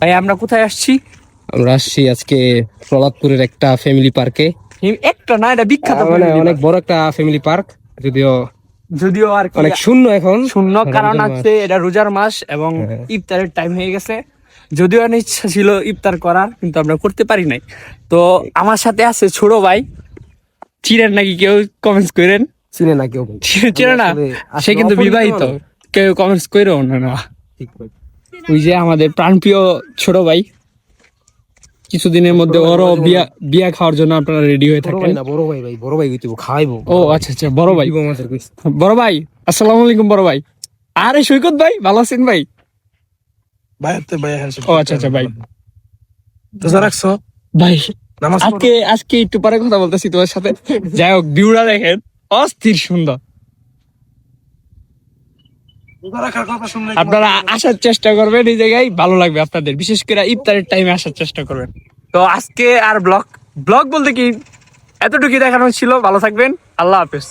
ভাই আমরা কোথায় আসছি? আমরা আসছি আজকে প্রহ্লাদপুরের একটা ফ্যামিলি পার্কে। একটা না, এটা বিখ্যাত মানে family অনেক park। বড় একটা ফ্যামিলি পার্ক, যদিও যদিও আর কি অনেক শূন্য এখন। শূন্য, কারণ রমজান হচ্ছে এটা রোজার মাস এবং হ্যাঁ। ইফতারের টাইম হয়ে গেছে। যদিও আমার ইচ্ছা ছিল ইফতার করার, কিন্তু আমরা করতে পারি নাই। তো আমার সাথে আছে ছোট ভাই, চিনেন নাকি কেউ? কমেন্টস করেন। চিনে না কেউ? চিনে না? সে কিন্তু বিবাহিত, কেউ কমেন্টস করেও না। ওই যে আমাদের প্রাণপ্রিয় ছোট ভাই, কিছুদিনের মধ্যে ওরও বিয়া খাওয়ার জন্য আপনারা রেডি হয়ে থাকেন। বড় ভাই ভাই, বড় ভাই হইতে খাওয়াইবো। ও আচ্ছা আচ্ছা, বড় ভাই। আমাদের কইছে। বড় ভাই, আসসালামু আলাইকুম বড় ভাই। আরে সৈকত ভাই, ভালো আছেন ভাই? ও আচ্ছা আচ্ছা ভাই। ভাই আজকে একটু পরে কথা বলতেছি তোমার সাথে। যাই হোক, ভিউটা দেখেন, অস্থির সুন্দর। আপনারা আসার চেষ্টা করবেন, এই জায়গায় ভালো লাগবে আপনাদের, বিশেষ করে ইফতারের টাইমে আসার চেষ্টা করবেন। তো আজকে আর ব্লগ বলতে কি এতটুকু দেখানো ছিল। ভালো থাকবেন, আল্লাহ হাফেজ।